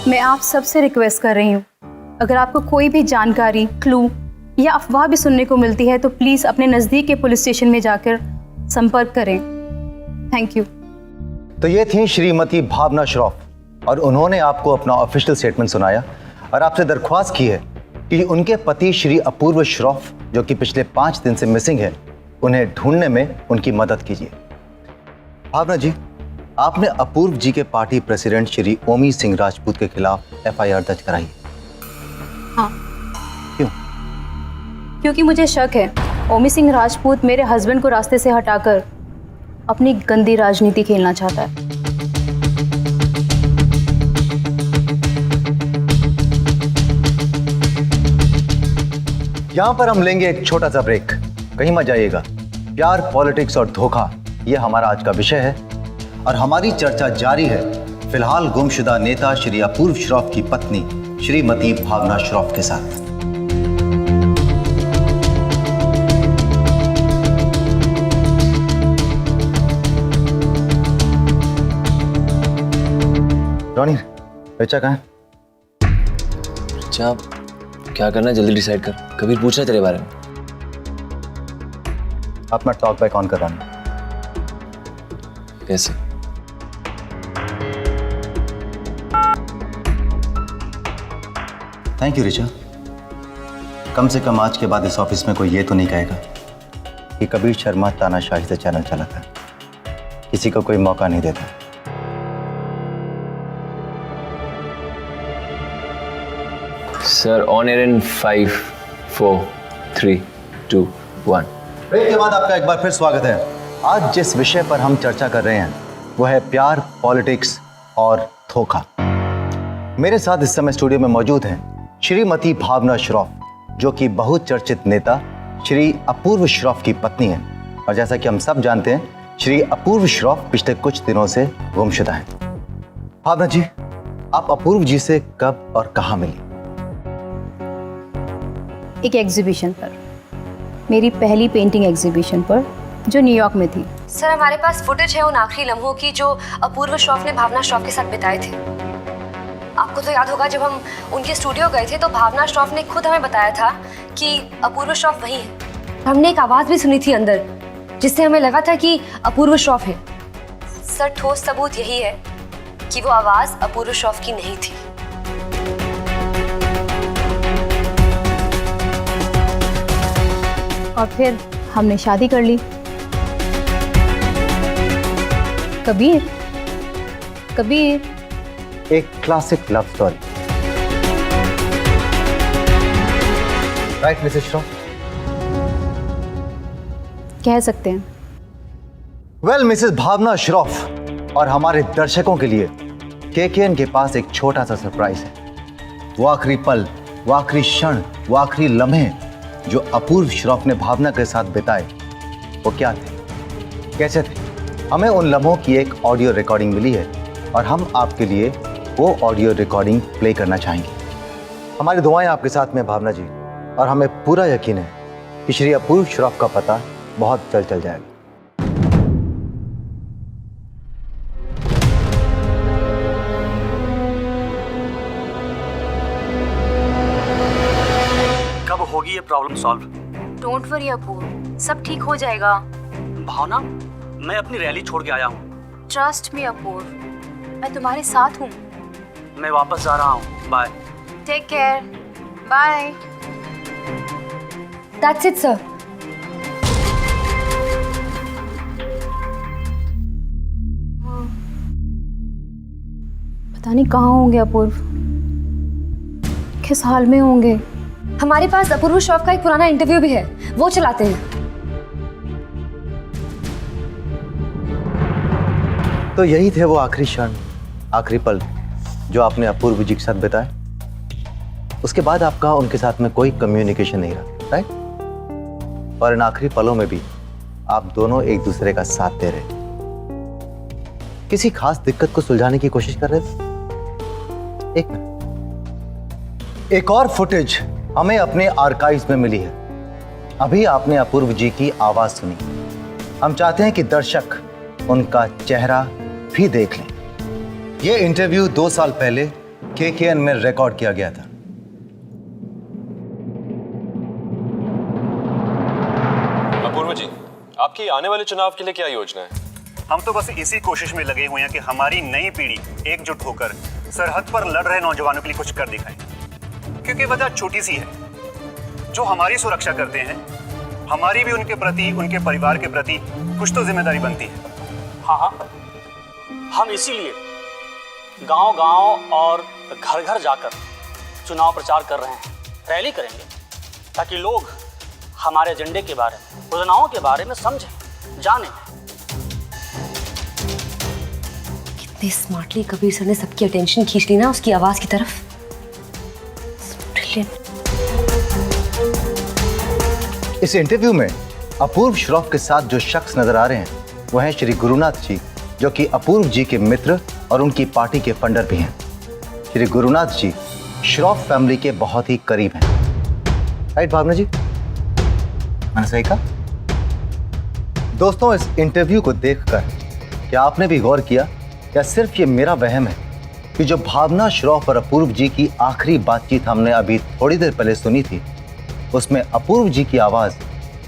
मैं आप सबसे रिक्वेस्ट कर रही हूँ, अगर आपको कोई भी जानकारी, क्लू या अफवाह भी सुनने को मिलती है तो प्लीज़ अपने नज़दीक के पुलिस स्टेशन में जाकर संपर्क करें। Thank you. तो ये थी श्रीमती भावना श्रॉफ और उन्होंने आपको अपना ऑफिशियल स्टेटमेंट सुनाया और आपसे दरख्वास्त की है कि उनके पति श्री अपूर्व श्रॉफ, जो कि पिछले 5 दिन से मिसिंग है, उन्हें ढूंढने में उनकी मदद कीजिए। भावना जी, आपने अपूर्व जी के पार्टी प्रेसिडेंट श्री ओमी सिंह राजपूत के खिलाफ एफआईआर दर्ज कराई है। हाँ। क्यों? क्योंकि मुझे शक है ओमी सिंह राजपूत मेरे हस्बैंड को रास्ते से हटाकर अपनी गंदी राजनीति खेलना चाहता है। यहां पर हम लेंगे एक छोटा सा ब्रेक, कहीं मत जाइएगा। प्यार, पॉलिटिक्स और धोखा, यह हमारा आज का विषय है और हमारी चर्चा जारी है फिलहाल गुमशुदा नेता श्री अपूर्व श्रॉफ की पत्नी श्रीमती भावना श्रॉफ के साथ। रॉनी, रिचा कहाँ है? रिचा, क्या करना है जल्दी डिसाइड कर। कबीर पूछ रहा है तेरे बारे में। अपना टॉक बैक ऑन कर रहा हूं। कैसे? Thank you Richa. कम से कम आज के बाद इस ऑफिस में कोई ये तो नहीं कहेगा कि कबीर शर्मा तानाशाही से चैनल चलाता है, किसी को कोई मौका नहीं देता। Sir, on air in 5, 4, 3, 2, 1। Break के बाद आपका एक बार फिर स्वागत है। आज जिस विषय पर हम चर्चा कर रहे हैं वो है प्यार, पॉलिटिक्स और धोखा। मेरे साथ इस समय स्टूडियो में मौजूद हैं श्रीमती भावना श्रॉफ, जो कि बहुचर्चित नेता श्री अपूर्व श्रॉफ की पत्नी है। और जैसा कि हम सब जानते हैं, श्री अपूर्व श्रॉफ पिछले कुछ दिनों से गुमशुदा हैं। भावना जी, आप अपूर्व जी से कब और कहां मिली? एक एग्जीबिशन पर, मेरी पहली पेंटिंग एग्जीबिशन पर, जो न्यूयॉर्क में थी। सर, हमारे पास फुटेज है उन आखिरी लम्हों की जो अपूर्व श्रॉफ ने भावना श्रॉफ के साथ बिताए थे। आपको तो याद होगा, जब हम उनके स्टूडियो गए थे तो भावना श्रॉफ ने खुद हमें बताया था कि अपूर्व श्रॉफ वही है। हमने एक आवाज भी सुनी थी अंदर, जिससे हमें लगा था कि अपूर्व श्रॉफ है। सर, ठोस सबूत यही है कि वो आवाज अपूर्व श्रॉफ की नहीं थी। और फिर हमने शादी कर ली। कबीर, एक classic love story, right Mrs Shroff? कह सकते हैं। वेल मिसेस भावना श्रॉफ और हमारे दर्शकों के लिए केकेएन के पास एक छोटा सा सरप्राइज है। वो आखिरी पल, वो आखिरी क्षण, वो आखिरी लम्हे जो अपूर्व श्रॉफ ने भावना के साथ बिताए, वो क्या थे, कैसे थे? हमें उन लम्हों की एक ऑडियो रिकॉर्डिंग मिली है और हम आपके लिए वो ऑडियो रिकॉर्डिंग प्ले करना चाहेंगे। हमारी दुआएं आपके साथ में भावना जी, और हमें पूरा यकीन है कि श्री अपूर्व श्रॉफ का पता बहुत जल्द चल जाएगा। कब होगी ये प्रॉब्लम सॉल्व? डोंट वरी अपूर्व, सब ठीक हो जाएगा। भावना, मैं अपनी रैली छोड़ के आया हूँ। ट्रस्ट मी अपूर्व, मैं तुम्हारे साथ हूँ। मैं वापस जा रहा हूँ। Bye. Take care. Bye. That's it sir. पता नहीं कहाँ होंगे अपूर्व, किस हाल में होंगे। हमारे पास अपूर्व श्रॉफ का एक पुराना इंटरव्यू भी है, वो चलाते हैं। तो यही थे वो आखिरी क्षण, आखिरी पल जो आपने अपूर्व जी के साथ बिताए। उसके बाद आपका उनके साथ में कोई कम्युनिकेशन नहीं रहा, राइट? और इन आखिरी पलों में भी आप दोनों एक दूसरे का साथ दे रहे, किसी खास दिक्कत को सुलझाने की कोशिश कर रहे थे। एक और फुटेज हमें अपने आर्काइव्स में मिली है। अभी आपने अपूर्व जी की आवाज सुनी। हम चाहते हैं कि दर्शक उनका चेहरा भी देख लें। यह इंटरव्यू 2 साल पहले केकेएन में रिकॉर्ड किया गया था। अपूर्व जी, आपकी आने वाले चुनाव के लिए क्या योजना है? हम तो बस इसी कोशिश में लगे हुए हैं कि हमारी नई पीढ़ी एकजुट होकर सरहद पर लड़ रहे नौजवानों के लिए कुछ कर दिखाए। क्योंकि वजह छोटी सी है, जो हमारी सुरक्षा करते हैं, हमारी भी उनके प्रति, उनके परिवार के प्रति कुछ तो जिम्मेदारी बनती है। हाँ, हम इसीलिए गांव-गांव और घर-घर जाकर चुनाव प्रचार कर रहे हैं, रैली करेंगे, ताकि लोग हमारे एजेंडे के बारे में, योजनाओं के बारे में समझें, जानें। कितने स्मार्टली कबीर सर ने सबकी अटेंशन खींच ली ना उसकी आवाज की तरफ। ब्रिलियंट। इस इंटरव्यू में अपूर्व श्रॉफ के साथ जो शख्स नजर आ रहे हैं वो हैं श्री गुरुनाथ जी, जो कि अपूर्व जी के मित्र और उनकी पार्टी के फंडर भी हैं। श्री गुरुनाथ जी श्रॉफ फैमिली के बहुत ही करीब हैं। राइट भावना जी, मैंने सही कहा? दोस्तों, इस इंटरव्यू को देखकर क्या आपने भी गौर किया या सिर्फ ये मेरा वहम है कि जो भावना श्रॉफ और अपूर्व जी की आखिरी बातचीत हमने अभी थोड़ी देर पहले सुनी थी, उसमें अपूर्व जी की आवाज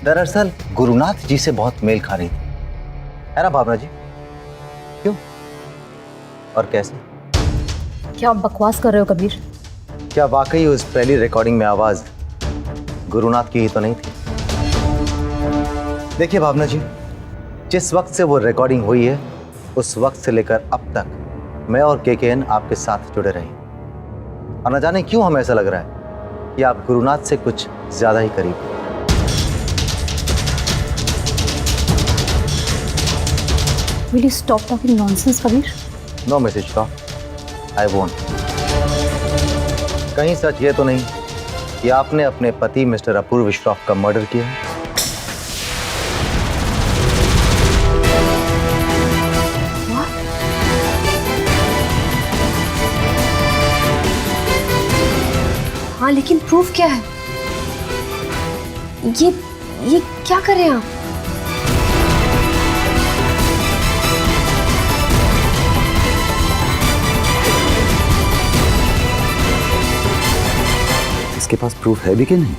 दरअसल गुरुनाथ जी से बहुत मेल खा रही थी, है ना भावना जी? क्यों और कैसे? क्या आप बकवास कर रहे हो कबीर? क्या वाकई उस पहली रिकॉर्डिंग में आवाज गुरुनाथ की ही तो नहीं थी? देखिए भावना जी, जिस वक्त से वो रिकॉर्डिंग हुई है उस वक्त से लेकर अब तक मैं और केकेएन आपके साथ जुड़े रहे, और न जाने क्यों हमें ऐसा लग रहा है कि आप गुरुनाथ से कुछ ज्यादा ही करीब हैं। Will you stop talking nonsense, Kabir? No Mrs Shroff, I won't. कहीं सच ये तो नहीं कि आपने अपने पति मिस्टर अपूर्व श्रॉफ का मर्डर किया है? हाँ, लेकिन प्रूफ क्या है? ये क्या कर रहे हैं आप? इसके पास प्रूफ है भी कि नहीं?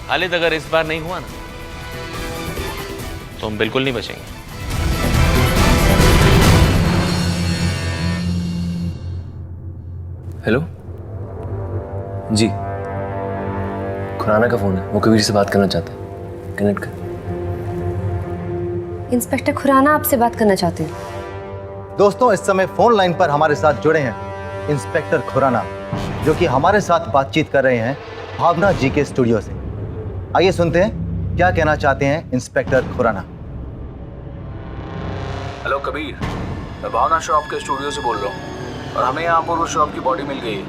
खालिद, अगर इस बार नहीं हुआ ना तो हम बिल्कुल नहीं बचेंगे। हेलो जी, खुराना का फोन है, वो कबीर से बात करना चाहते हैं। कनेक्ट कर। इंस्पेक्टर खुराना आपसे बात करना चाहते हैं। दोस्तों, इस समय फोन लाइन पर हमारे साथ जुड़े हैं इंस्पेक्टर खुराना, जो कि हमारे साथ बातचीत कर रहे हैं भावना जी के स्टूडियो से। आइए सुनते हैं क्या कहना चाहते हैं इंस्पेक्टर खुराना। हेलो कबीर, मैं भावना श्रॉफ के स्टूडियो से बोल रहा हूँ, और हमें यहाँ अपूर्व श्रॉफ की बॉडी मिल गई है।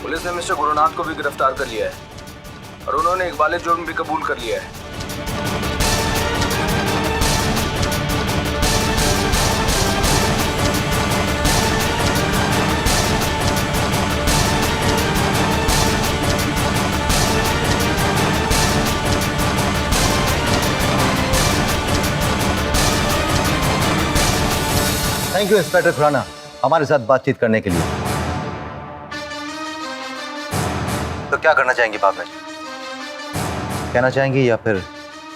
पुलिस ने मिस्टर गुरुनाथ को भी गिरफ्तार कर लिया है, और उन्होंने एक वाले जुर्म भी कबूल कर लिया है। थैंक यू इंस्पेक्टर खुराना, हमारे साथ बातचीत करने के लिए। तो क्या करना चाहेंगे भावना जी? कहना चाहेंगे या फिर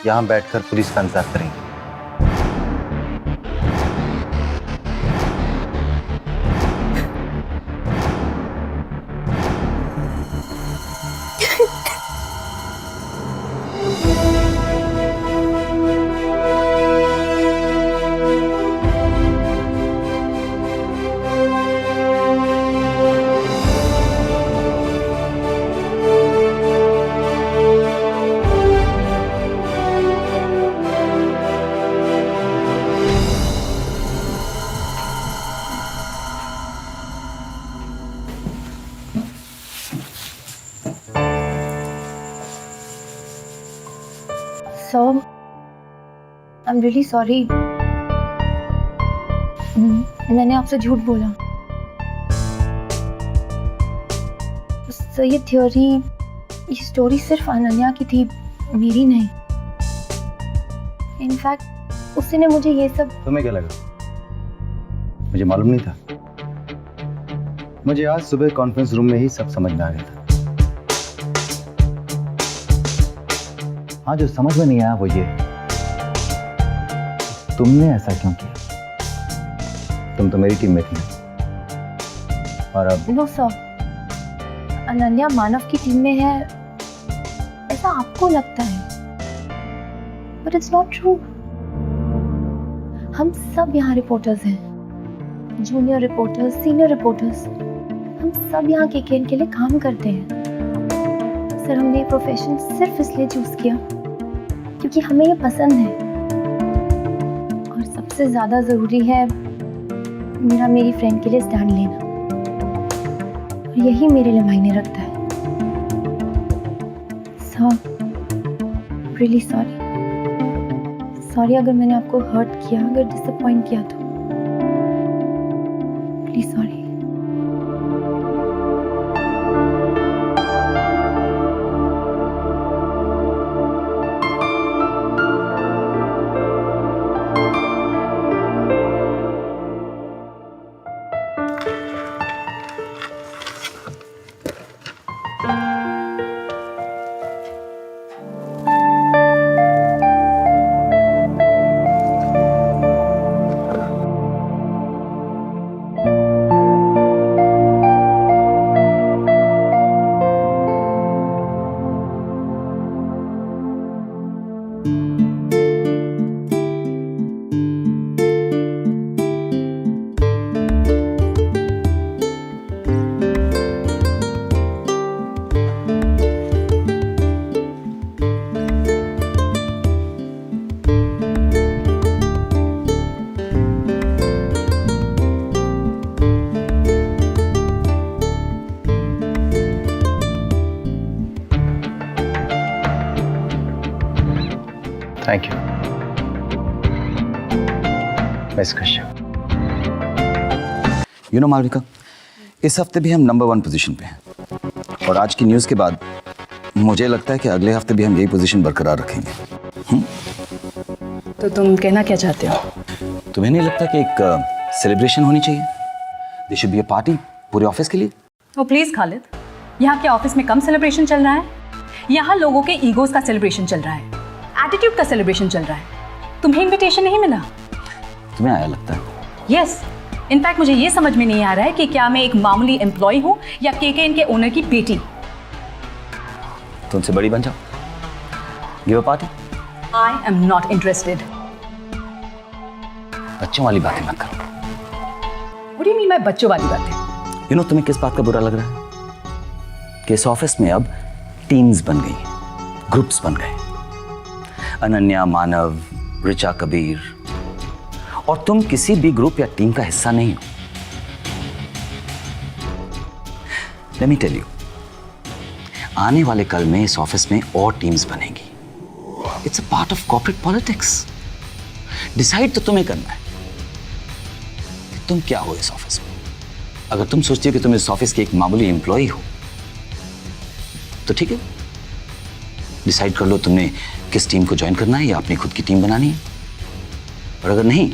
यहां बैठकर पुलिस का इंतजार करेंगे? So, I'm really sorry. मैंने आपसे झूठ बोला। So, ये थ्योरी, ये स्टोरी सिर्फ अनन्या की थी, मेरी नहीं। इनफैक्ट उसी ने मुझे ये सब। तुम्हें क्या लगा? मुझे मालूम नहीं था। मुझे आज सुबह कॉन्फ्रेंस रूम में ही सब समझ में आ गया था। हाँ, जो समझ में नहीं आया वो ये, तुमने ऐसा क्यों किया? तुम तो मेरी टीम में थी और अब नो सर, अनन्या मानव की टीम में है ऐसा आपको लगता है, बट इट्स नॉट ट्रू। हम सब यहाँ रिपोर्टर्स हैं, जूनियर रिपोर्टर्स, सीनियर रिपोर्टर्स, हम सब यहाँ केकेएन के लिए काम करते हैं। सर, हमने ये प्रोफेशन सिर्फ इसलिए चूज किया क्योंकि हमें ये पसंद है, और सबसे ज्यादा जरूरी है मेरी फ्रेंड के लिए स्टैंड लेना, और यही मेरे लिए मायने रखता है। सर, रियली सॉरी अगर मैंने आपको हर्ट किया, अगर डिसअपॉइंट किया तो please sorry. Thank you miss Kashyap. You know Malvika, इस हफ्ते भी हम नंबर 1 पोजीशन पे हैं, और आज की न्यूज़ के बाद मुझे लगता है कि अगले हफ्ते भी हम यही पोजीशन बरकरार रखेंगे। तो तुम कहना क्या चाहते हो? तुम्हें नहीं लगता कि एक सेलिब्रेशन होनी चाहिए? There should be a party पूरे ऑफिस के लिए। ओ प्लीज खालिद, यहाँ के ऑफिस में कम सेलिब्रेशन चल रहा है? यहाँ लोगों के ईगोज का सेलिब्रेशन चल रहा है, एटीट्यूड का सेलिब्रेशन चल रहा है। तुम्हें इनविटेशन नहीं मिला? तुम्हें आया लगता है? यस, इनफैक्ट मुझे ये समझ में नहीं आ रहा है कि क्या मैं एक मामूली एम्प्लॉय हूँ या केकेएन के ओनर की बेटी। तुमसे बड़ी बन जाओ, give a party. I am not interested. बच्चों वाली बातें मत करो। What do you mean by बच्चों वाली बातें? यू नो तुम्हें किस बात का बुरा लग रहा है? कि इस ऑफिस में अब टीम्स बन गई, ग्रुप्स बन गए। अनन्या, मानव, ऋचा, कबीर, और तुम किसी भी ग्रुप या टीम का हिस्सा नहीं हो। लेट मी टेल यू, आने वाले कल में इस ऑफिस में और टीम्स बनेगी। It's a part of corporate politics. Decide तो तुम्हें करना है कि तुम क्या हो इस ऑफिस में। अगर तुम सोचती हो कि तुम इस ऑफिस की एक मामूली एम्प्लॉय हो तो ठीक है, डिसाइड कर लो तुमने किस टीम को ज्वाइन करना है या अपनी खुद की टीम बनानी है। और अगर नहीं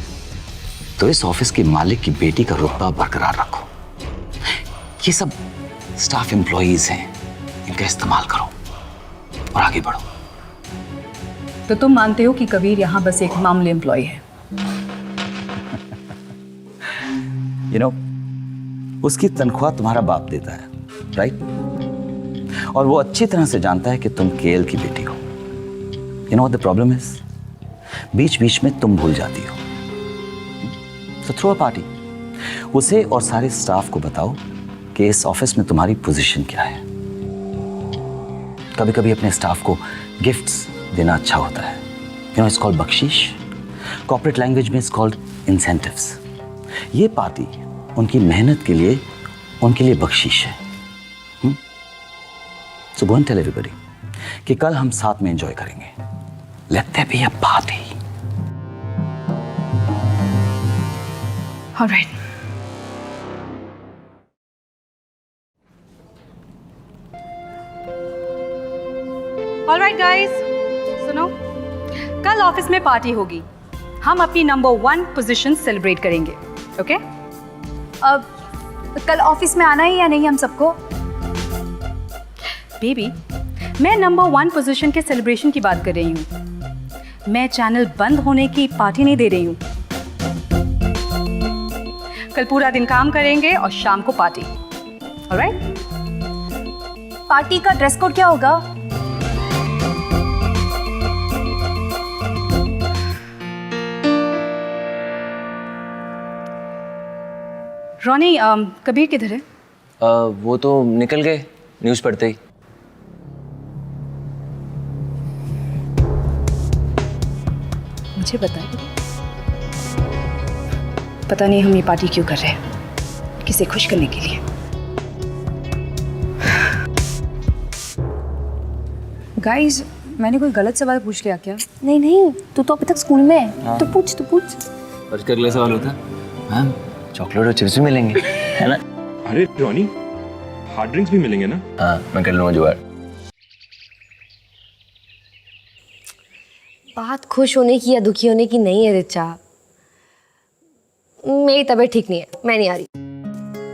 तो इस ऑफिस के मालिक की बेटी का रुतबा बरकरार रखो। ये सब स्टाफ एम्प्लॉयज हैं, इनका इस्तेमाल करो और आगे बढ़ो। तो तुम मानते हो कि कबीर यहाँ बस एक मामूली एम्प्लॉय है? यू नो, उसकी तनख्वाह तुम्हारा बाप देता है, राइट? और वो अच्छी तरह से जानता है कि तुम केएल की बेटी हो। You know what the problem is, बीच बीच में तुम भूल जाती हो। तो थ्रो अ पार्टी, उसे और सारे स्टाफ को बताओ कि इस ऑफिस में तुम्हारी पोजीशन क्या है। कभी कभी अपने स्टाफ को गिफ्ट्स देना अच्छा होता है। यू नो, इट्स कॉल्ड बख्शीश। कॉर्पोरेट लैंग्वेज में इट्स कॉल्ड इंसेंटिव्स। ये पार्टी उनकी मेहनत के लिए उनके लिए बख्शीश है। So go and tell everybody कि कल हम साथ में एंजॉय करेंगे। Let there be a party. Alright. Alright guys, सुनो, कल ऑफिस में पार्टी होगी। हम अपनी नंबर 1 पोजीशन सेलिब्रेट करेंगे, ओके? अब कल ऑफिस में आना ही या नहीं हम सबको? बेबी, मैं नंबर 1 पोजीशन के सेलिब्रेशन की बात कर रही हूँ। मैं चैनल बंद होने की पार्टी नहीं दे रही हूँ। कल पूरा दिन काम करेंगे और शाम को पार्टी। ऑलराइट? पार्टी का ड्रेस कोड क्या होगा? रोनी, कबीर किधर है? वो तो निकल गए न्यूज़ पढ़ते ही। मुझे पता नहीं हम ये पार्टी क्यों कर रहे हैं, किसे खुश करने के लिए। गाइस, मैंने कोई गलत सवाल पूछ लिया क्या? नहीं नहीं, तू तो अभी तक स्कूल में है। तो पूछ। और क्या अगला सवाल होता? मैम, चॉकलेट और चिप्स भी मिलेंगे, है ना? अरे रॉनी, हार्ड ड्रिंक्स भी मिलेंगे ना? हाँ, मैं कर लूँगा जुगाड़। बात खुश होने की या दुखी होने की नहीं है रिचा। मेरी तबीयत ठीक नहीं है, मैं नहीं आ रही।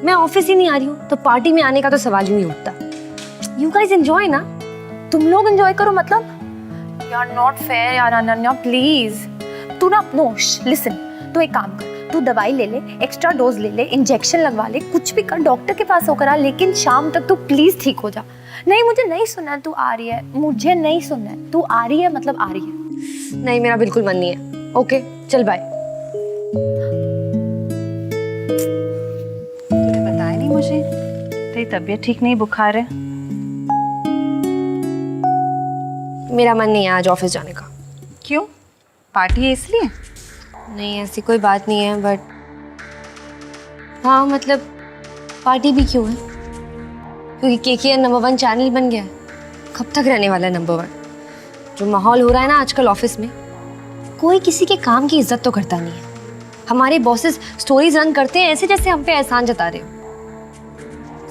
मैं ऑफिस ही नहीं आ रही हूँ तो पार्टी में आने का तो सवाल ही नहीं उठता। यू गाइस एंजॉय ना, तुम लोग एंजॉय करो। मतलब यार नॉट फेयर यार अनन्या, प्लीज। तू ना लिसन, तू एक काम कर, तू दवाई ले ले, एक्स्ट्रा डोज ले ले, इंजेक्शन लगवा ले, कुछ भी कर, डॉक्टर के पास होकर आ, लेकिन शाम तक तू प्लीज ठीक हो जा। नहीं, मुझे नहीं सुनना है तू आ रही है, मुझे नहीं सुनना है। तू आ रही है मतलब आ रही है। नहीं, मेरा बिल्कुल मन नहीं है। ओके, चल बाय। बताया नहीं मुझे, तेरी तबीयत ठीक नहीं, बुखार है। मेरा मन नहीं है आज ऑफिस जाने का। क्यों? पार्टी है इसलिए? नहीं, ऐसी कोई बात नहीं है, बट हाँ मतलब पार्टी भी क्यों है? क्योंकि केकेएन नंबर 1 चैनल बन गया है। कब तक रहने वाला है नंबर 1? जो माहौल हो रहा है ना आजकल ऑफिस में, कोई किसी के काम की इज्जत तो करता नहीं है। हमारे बॉसेस स्टोरीज रन करते हैं ऐसे जैसे हम पे एहसान जता रहे हो।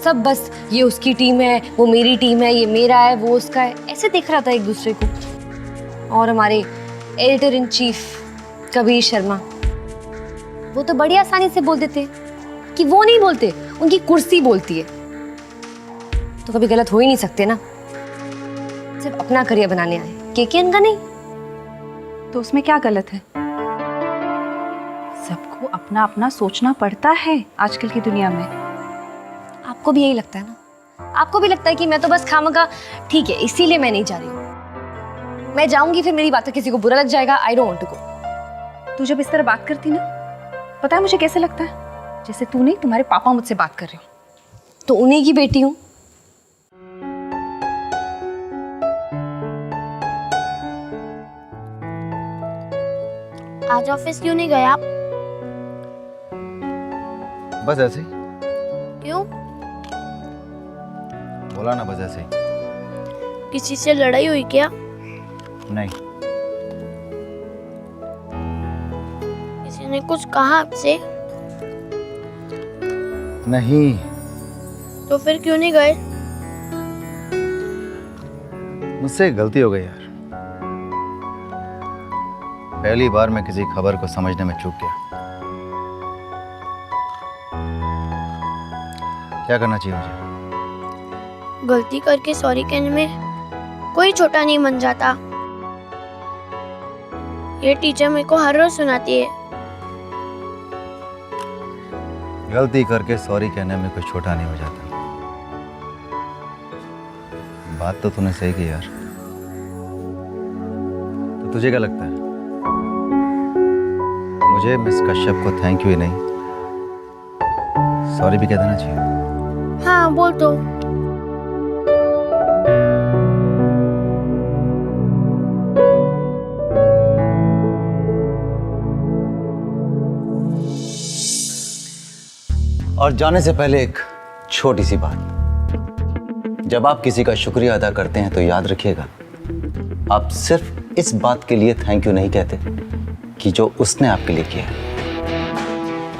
सब बस ये उसकी टीम है, वो मेरी टीम है, ये मेरा है, वो उसका है, ऐसे देख रहा था एक दूसरे को। और हमारे editor in chief Kabir Sharma, वो तो बड़ी आसानी से बोल देते कि वो नहीं बोलते, उनकी कुर्सी बोलती है। तो कभी गलत हो ही नहीं सकते ना। सिर्फ अपना करियर बनाने आए, केकेएन का नहीं। तो उसमें क्या गलत है? सबको अपना अपना सोचना पड़ता है आजकल की दुनिया में। आपको भी यही लगता है ना? आपको भी लगता है कि मैं तो बस खामखा ठीक है इसीलिए मैं नहीं जा रही हूँ। मैं जाऊंगी फिर मेरी बात किसी को बुरा लग जाएगा। I don't want to go. तू जब इस तरह बात करती ना, पता है मुझे कैसे लगता है? जैसे तू नहीं, तुम्हारे पापा मुझसे बात कर रहे हो। तो उन्हीं की बेटी हूँ। आज ऑफिस क्यों नहीं गया? बस ऐसे ही। क्यों? बोला ना, बस ऐसे ही। किसी से लड़ाई हुई क्या? नहीं। किसी ने कुछ कहा आपसे? नहीं। तो फिर क्यों नहीं गए? मुझसे एक गलती हो गई यार। पहली बार मैं किसी खबर को समझने में चूक गया। क्या करना चाहिए मुझे? गलती करके सॉरी कहने में कोई छोटा नहीं बन जाता। ये टीचर मेरे को हर रोज सुनाती है। गलती करके सॉरी कहने में कोई छोटा नहीं हो जाता। बात तो तूने सही की यार। तो तुझे क्या लगता है, मुझे मिस कश्यप को थैंक यू ही नहीं, सॉरी भी कह देना चाहिए? हाँ बोल दो। और जाने से पहले एक छोटी सी बात। जब आप किसी का शुक्रिया अदा करते हैं तो याद रखिएगा, आप सिर्फ इस बात के लिए थैंक यू नहीं कहते कि जो उसने आपके लिए किया।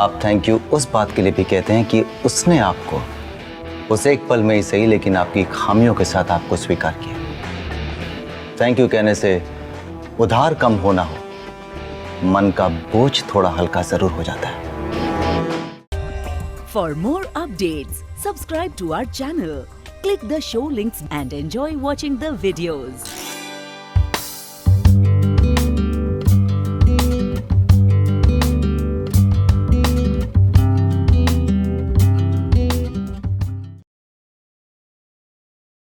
आप थैंक यू उस बात के लिए भी कहते हैं कि उसने आपको उस एक पल में ही सही लेकिन आपकी खामियों के साथ आपको स्वीकार किया। थैंक यू कहने से उधार कम होना हो, मन का बोझ थोड़ा हल्का जरूर हो जाता है। For more updates, subscribe to our channel, click the show links and enjoy watching the videos.